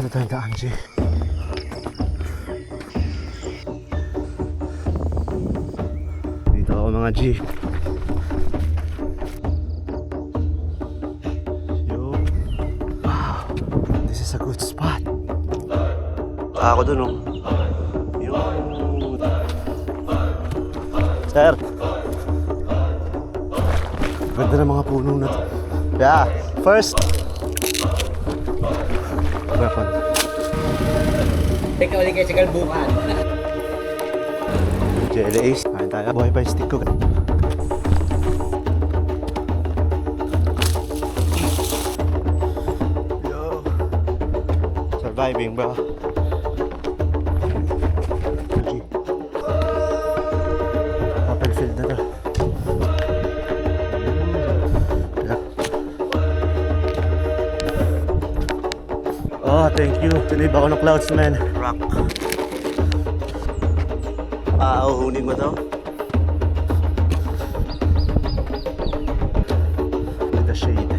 na tayong daan, G. Dito ako mga G. Yo. Wow. This is a good spot. Ako dun, oh. Yo. Sir. Ganda ng mga puno na to. Yeah. First. Weapon. Teka ulit kayo sa kalbukan. Jelly Ace. Kain tayo. Buhay pa yung stick ko. Yo. Surviving, bro. Open field na to. Oh, thank you. Tuloy ba ako ng clouds, man? Rock. Uuhunin mo to? With the shade.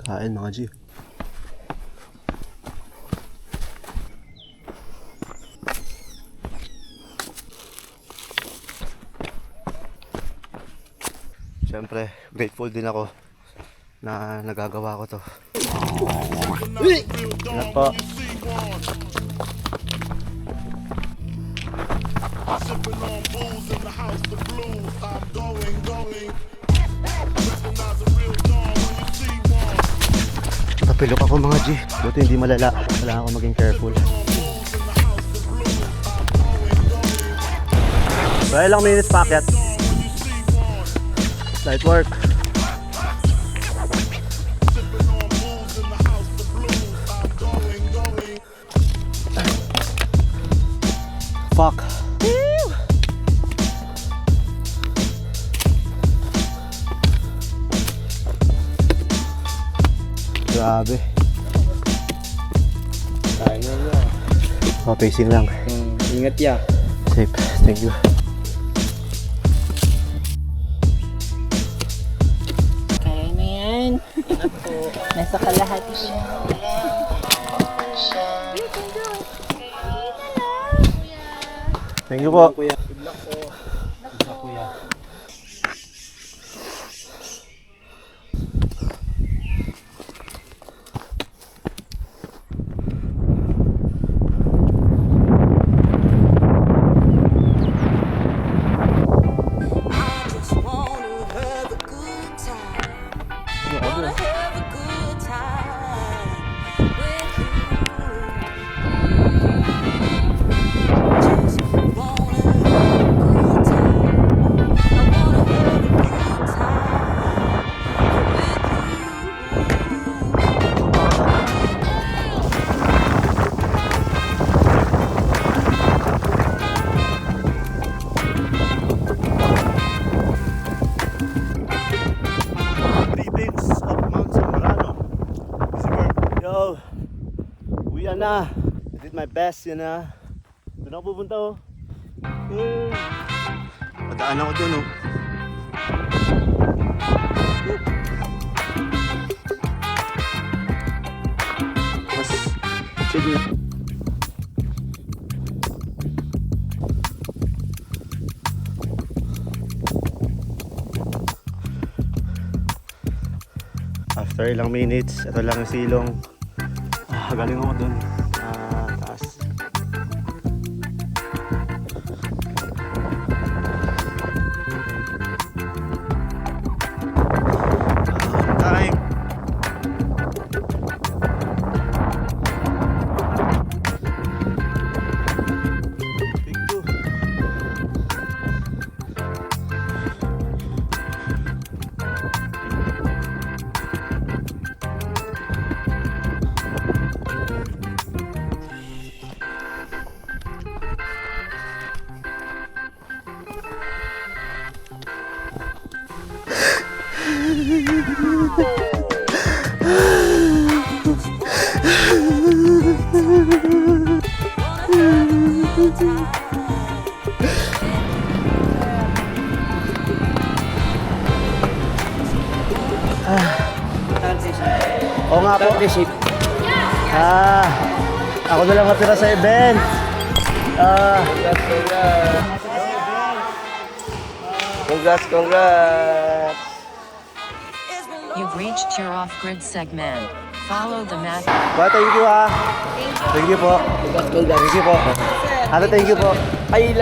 Kain mga G. Siyempre, grateful din ako na nagagawa ko to. Ingat po. Napilok ako mga G. Buti hindi malala. Kailangan ako maging careful. So, ilang minutes packet? Light work. Fuck. Grabe. Pacing lang. Ingat ya. Safe. Thank you. Nasa kalahati siya. Thank you po. Kuya. Good luck po. Good luck, kuya. Na, I did my best, yun na. Doon ako pupunta, oh. Padaan ako doon, oh. Mas chill na. After ilang minutes, ito lang ang silong. Galing ako dun taas. Time. Thank you. nga po. Partnership. Ako na lang matira sa event. Congrats. You've reached your off-grid segment. Follow the map. Thank you ha. Thank you po. Congrats. Thank you po. Ate, thank you po. Ay,